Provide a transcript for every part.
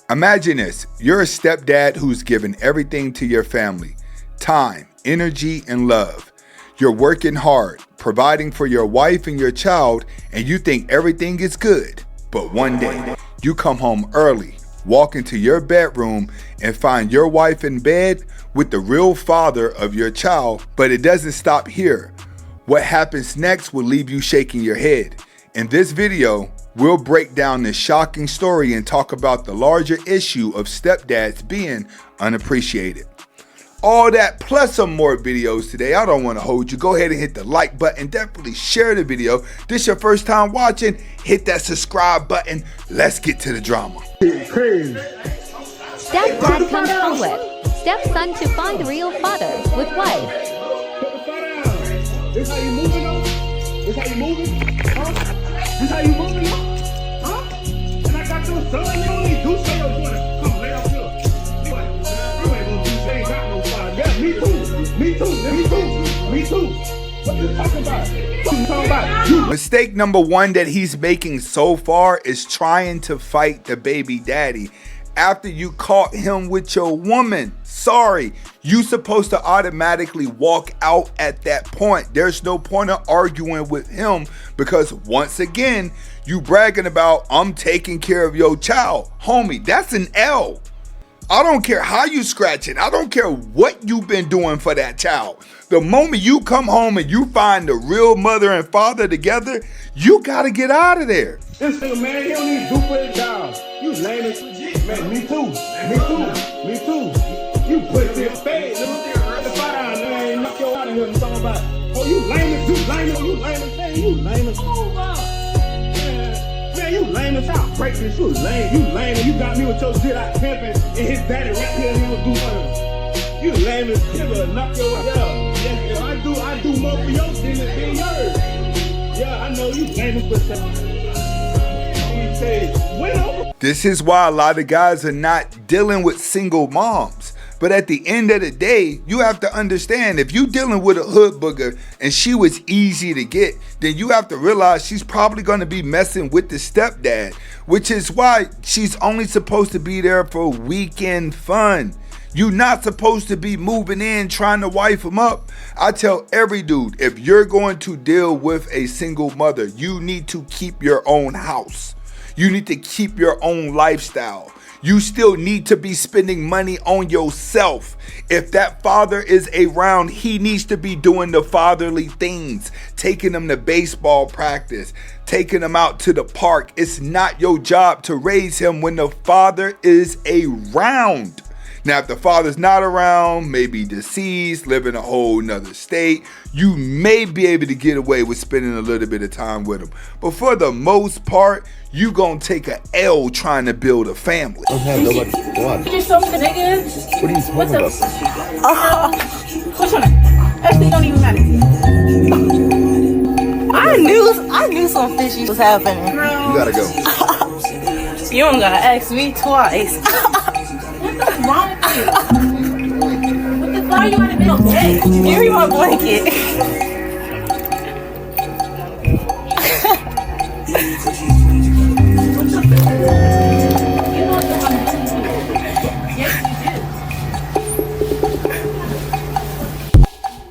Imagine this, you're a stepdad who's given everything to your family, time, energy, and love. You're working hard, providing for your wife and your child, and you think everything is good. But one day, you come home early, walk into your bedroom, and find your wife in bed with the real father of your child. But it doesn't stop here. What happens next will leave you shaking your head. In this video, we'll break down this shocking story and talk about the larger issue of stepdads being unappreciated. All that plus some more videos today. I don't want to hold you. Go ahead and hit the like button. Definitely share the video. This your first time watching, hit that subscribe button. Let's get to the drama. Stepdad comes from whip. Stepson to find real father with wife. This how you moving though? This how you moving? Huh? This how you moving though? Huh? And I got your son, you don't need to do so your daughter. Come lay up here. You ain't gonna do they ain't got no father. Yeah, me too. Me too. Me too. What you talking about? What you talking about? Mistake number one that he's making so far is trying to fight the baby daddy after you caught him with your woman. Sorry, you supposed to automatically walk out at that point. There's no point of arguing with him because once again, you bragging about, I'm taking care of your child. Homie, that's an L. I don't care how you scratch it. I don't care what you've been doing for that child. The moment you come home and you find the real mother and father together, you gotta get out of there. This nigga, man, he don't need to do for his job. You lame as legit, man. Me too. You put this Spade. Let me the fire down there and knock your out of here and talking about, oh, you lame as man. You lame as Man, you lame as I'll break this. You lame. And you got me with your shit out pimping and his daddy right here and he don't do nothing. You lame as nigga, knock your out. Yeah, I do more for your shit than yours. Yeah, I know you lame as This is why a lot of guys are not dealing with single moms. But at the end of the day, you have to understand, if you're dealing with a hood booger and she was easy to get, then you have to realize she's probably going to be messing with the stepdad, which is why she's only supposed to be there for weekend fun. You're not supposed to be moving in trying to wife them up. I tell every dude, if you're going to deal with a single mother, you need to keep your own house. You need to keep your own lifestyle. You still need to be spending money on yourself. If that father is around, he needs to be doing the fatherly things, taking them to baseball practice, taking them out to the park. It's not your job to raise him when the father is around. Now, if the father's not around, maybe deceased, live in a whole nother state, you may be able to get away with spending a little bit of time with him. But for the most part, you gonna take a L trying to build a family. Okay, nobody. What? You something, nigga. What are you talking about? What's on it? Actually, don't even matter. I knew some fishy was happening. You gotta go. You don't gotta ask me twice. What's wrong with you? What the fuck are you in the middle of bed? Give me my blanket.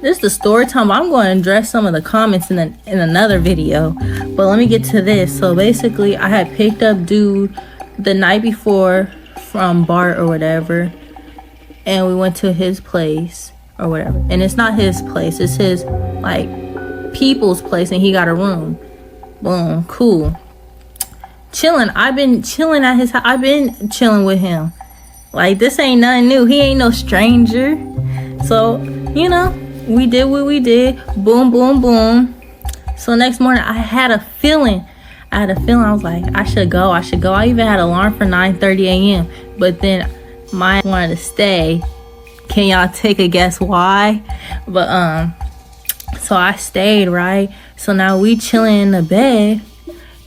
This is the story time. I'm going to address some of the comments in another video, but let me get to this. So basically, I had picked up dude the night before from Bart or whatever, and we went to his place or whatever. And it's not his place; it's his like people's place, and he got a room. Boom, cool. Chilling. I've been chilling at his house. I've been chilling with him. Like, this ain't nothing new. He ain't no stranger. So, you know, we did what we did. Boom, boom, boom. So next morning, I had a feeling. I was like, I should go. I even had an alarm for 9:30 a.m. But then mine wanted to stay. Can y'all take a guess why? But so I stayed, right? So now we chilling in the bed,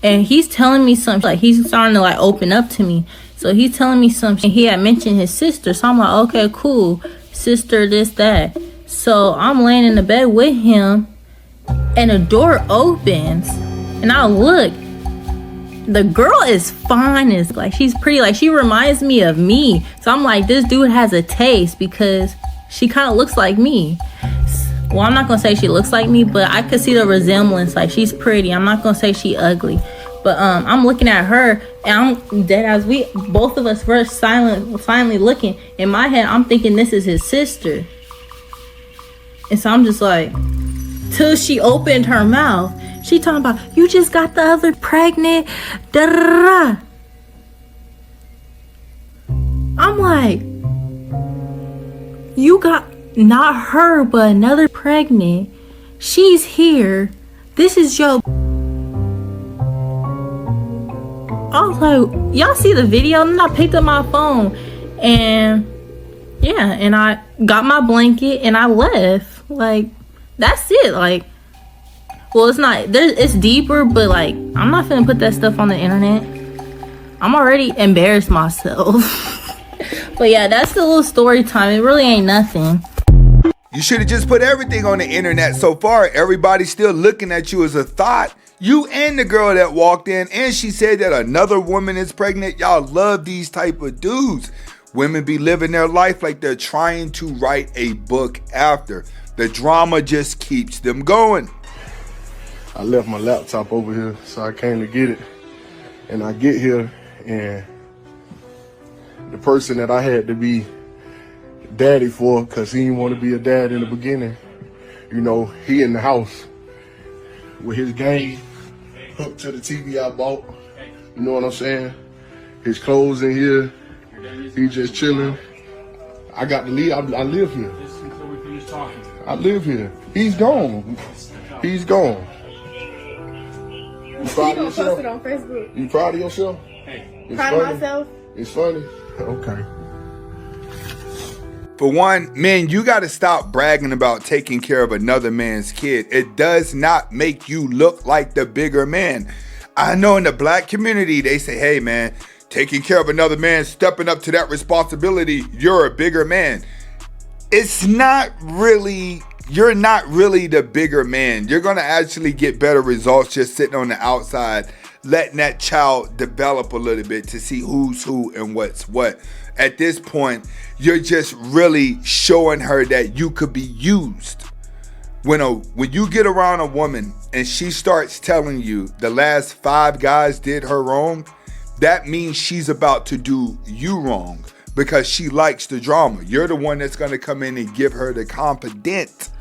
and he's telling me something. Like, he's starting to like open up to me. So he's telling me something. He had mentioned his sister. So I'm like, okay, cool. Sister, this, that. So I'm laying in the bed with him, and the door opens, and I look. the girl is fine. It's like, she's pretty. Like, she reminds me of me. So I'm like, this dude has a taste because she kind of looks like me. Well, I'm not gonna say she looks like me, but I could see the resemblance. Like, she's pretty. I'm not gonna say she ugly, but I'm looking at her and I'm dead as both of us were finally looking. In my head, I'm thinking this is his sister, and so I'm just like, till she opened her mouth, she talking about, you just got the other pregnant. Da da da. I'm like, you got not her, but another pregnant. She's here. This is your. I was like, y'all see the video? And then I picked up my phone and yeah, and I got my blanket and I left. Like, that's it. Like, well, it's not, it's deeper, but like, I'm not finna put that stuff on the internet. I'm already embarrassed myself. But yeah, that's the little story time. It really ain't nothing. You should have just put everything on the internet. So far, everybody's still looking at you as a thought. You and the girl that walked in and she said that another woman is pregnant. Y'all love these type of dudes. Women be living their life like they're trying to write a book after. The drama just keeps them going. I left my laptop over here, so I came to get it. And I get here, and the person that I had to be daddy for, because he didn't want to be a dad in the beginning, you know, he in the house with his game hooked to the TV I bought. You know what I'm saying? His clothes in here. He just chilling. I got to leave. I live here. I live here. He's gone. He's gone. You proud of yourself? Post it on Facebook. You proud of yourself? It's Proud of funny? myself. It's funny? Okay. For one, men, you got to stop bragging about taking care of another man's kid. It does not make you look like the bigger man. I know in the black community, they say, hey, man, taking care of another man, stepping up to that responsibility, you're a bigger man. It's not really, you're not really the bigger man. You're going to actually get better results just sitting on the outside, letting that child develop a little bit to see who's who and what's what. At this point, you're just really showing her that you could be used. When you get around a woman and she starts telling you the last 5 guys did her wrong, that means she's about to do you wrong because she likes the drama. You're the one that's going to come in and give her the confidence.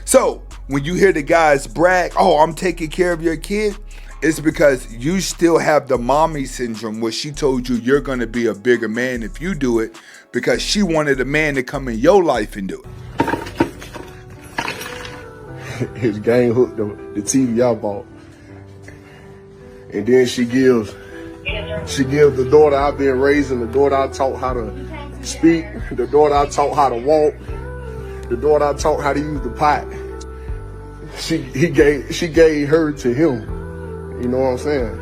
So when you hear the guys brag, oh, I'm taking care of your kid, it's because you still have the mommy syndrome where she told you you're going to be a bigger man if you do it because she wanted a man to come in your life and do it. His gang hooked the TV I bought. And then she gives the daughter I've been raising, the daughter I taught how to speak, the daughter I taught how to walk, the daughter I taught how to use the pot. She gave her to him. You know what I'm saying?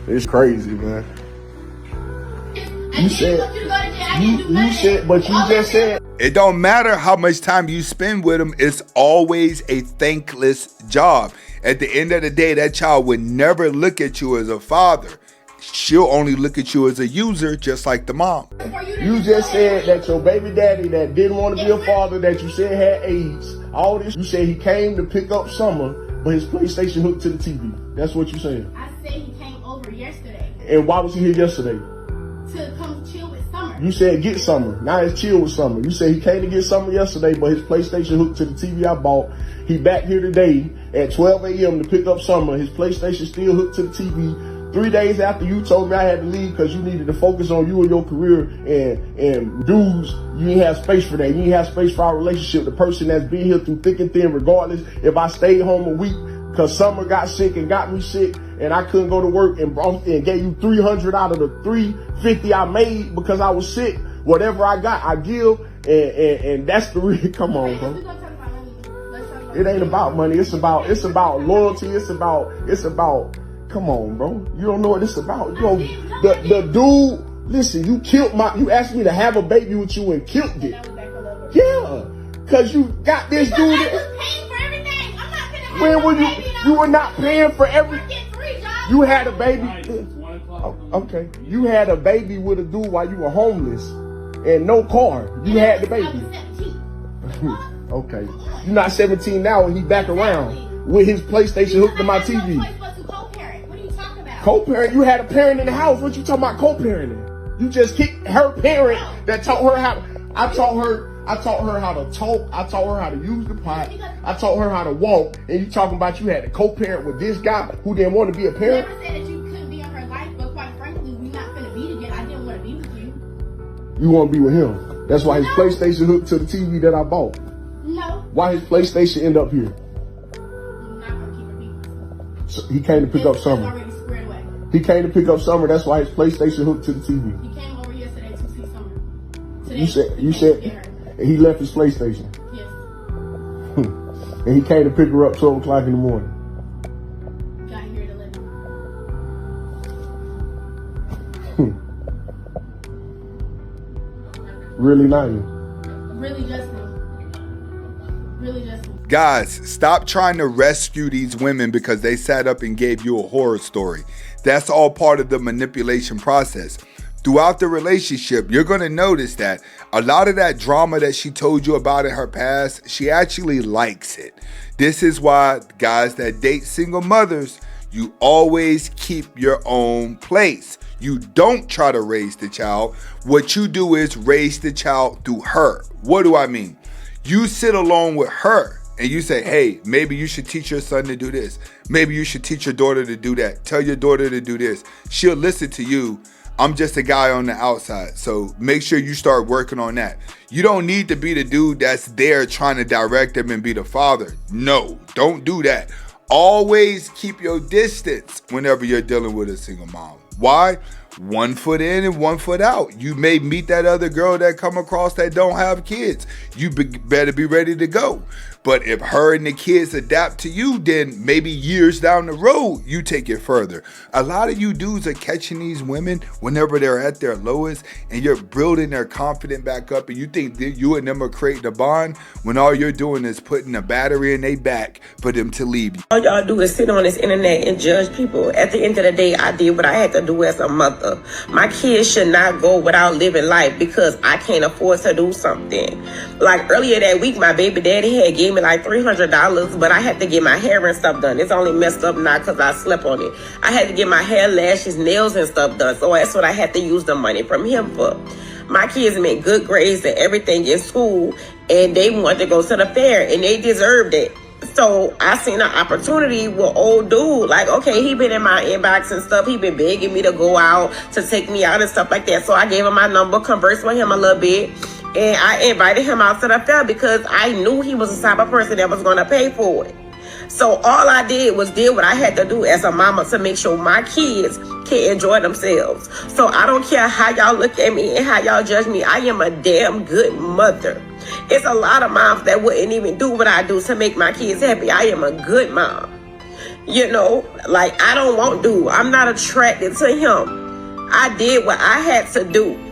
It's crazy, man. You just said. It don't matter how much time you spend with them. It's always a thankless job. At the end of the day, that child would never look at you as a father. She'll only look at you as a user, just like the mom. You just said that your baby daddy that didn't want to be a father, that you said had AIDS, all this, you said he came to pick up Summer, but his PlayStation hooked to the TV. That's what you said. I said he came over yesterday. And why was he here yesterday? To come chill with Summer. You said get Summer. Now it's chill with Summer. You said he came to get Summer yesterday, but his PlayStation hooked to the TV I bought. He back here today at 12 a.m. to pick up Summer. His PlayStation still hooked to the TV. 3 days after you told me I had to leave because you needed to focus on you and your career, and dudes, you didn't have space for that. You didn't have space for our relationship. The person that's been here through thick and thin, regardless if I stayed home a week because Summer got sick and got me sick and I couldn't go to work and gave you 300 out of the 350 I made because I was sick. Whatever I got, I give, and that's the real. Come on, bro. It ain't about money. It's about loyalty. It's about. Come on, bro. You don't know what it's about. Yo, the dude, listen, you asked me to have a baby with you and killed it. Yeah. Cause you got this dude. I was paying for everything. I'm not gonna have When were a baby you were not paying for everything. You had a baby. Night, 1 o'clock. Okay. You had a baby with a dude while you were homeless and no car. You had the I baby. was 17. Okay. You're not 17 now and he back around with his PlayStation hooked to my TV. I had no choice but to co-parent. What are you talking about? Co-parent? You had a parent in the house. What you talking about co-parenting? You just kicked her parent that taught her how. I taught her how to talk. I taught her how to use the pot. I taught her how to walk. And you talking about you had a co-parent with this guy who didn't want to be a I parent? never said that you couldn't be in her life, but quite frankly, we're not gonna be together. I didn't want to be with you. You want to be with him. That's why his PlayStation hooked to the TV that I bought. No. Why his PlayStation end up here? I'm not gonna keep repeating. So he came to pick up It's Summer. already squared away. He came to pick up Summer. That's why his PlayStation hooked to the TV. He came over yesterday to see Summer. Today, You said he came to get her. he left his PlayStation. Yes. And he came to pick her up 12 o'clock in the morning. Got here at 11. Really not you. Really, Justin. Really, Justin. Guys, stop trying to rescue these women because they sat up and gave you a horror story. That's all part of the manipulation process. Throughout the relationship, you're going to notice that a lot of that drama that she told you about in her past, she actually likes it. This is why guys that date single mothers, you always keep your own place. You don't try to raise the child. What you do is raise the child through her. What do I mean? You sit along with her and you say, hey, maybe you should teach your son to do this. Maybe you should teach your daughter to do that. Tell your daughter to do this. She'll listen to you. I'm just a guy on the outside. So make sure you start working on that. You don't need to be the dude that's there trying to direct them and be the father. No, don't do that. Always keep your distance whenever you're dealing with a single mom. Why? 1 foot in and 1 foot out. You may meet that other girl that come across that don't have kids. You better be ready to go. But if her and the kids adapt to you, then maybe years down the road, you take it further. A lot of you dudes are catching these women whenever they're at their lowest and you're building their confidence back up and you think that you and them are creating a bond when all you're doing is putting a battery in their back for them to leave you. All y'all do is sit on this internet and judge people. At the end of the day, I did what I had to do as a mother. My kids should not go without living life because I can't afford to do something. Like earlier that week, my baby daddy had gave me like $300, but I had to get my hair and stuff done. It's only messed up now because I slept on it. I had to get my hair, lashes, nails and stuff done. So that's what I had to use the money from him for. My kids made good grades and everything in school, and they wanted to go to the fair, and they deserved it. So I seen an opportunity with old dude. Like, okay, he been in my inbox and stuff. He been begging me to go out, to take me out and stuff like that. So I gave him my number, conversed with him a little bit. And I invited him out to the fair because I knew he was the type of person that was going to pay for it. So all I did was do what I had to do as a mama to make sure my kids can enjoy themselves. So I don't care how y'all look at me and how y'all judge me. I am a damn good mother. It's a lot of moms that wouldn't even do what I do to make my kids happy. I am a good mom. You know, like I don't want dude. I'm not attracted to him. I did what I had to do.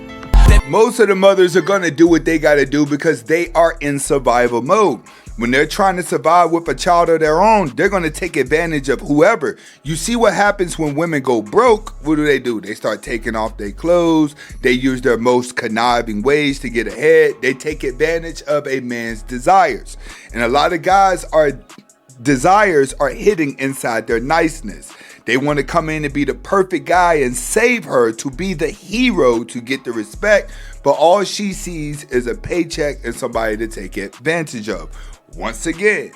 Most of the mothers are going to do what they got to do because they are in survival mode. When they're trying to survive with a child of their own, they're going to take advantage of whoever. You see what happens when women go broke? What do? They start taking off their clothes. They use their most conniving ways to get ahead. They take advantage of a man's desires. And a lot of guys' desires are hidden inside their niceness. They want to come in and be the perfect guy and save her, to be the hero, to get the respect. But all she sees is a paycheck and somebody to take advantage of. Once again,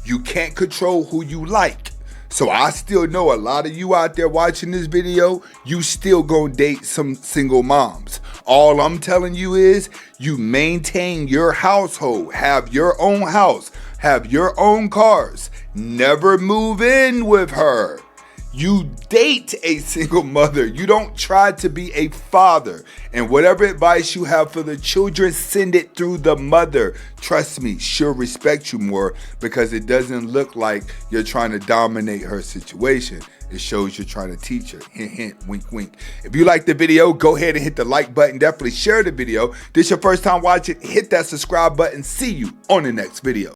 you can't control who you like. So I still know a lot of you out there watching this video, you still gonna date some single moms. All I'm telling you is you maintain your household, have your own house, have your own cars. Never move in with her. You date a single mother. You don't try to be a father. And whatever advice you have for the children, send it through the mother. Trust me, she'll respect you more because it doesn't look like you're trying to dominate her situation. It shows you're trying to teach her. Hint, hint, wink, wink. If you like the video, go ahead and hit the like button. Definitely share the video. This is your first time watching, hit that subscribe button. See you on the next video.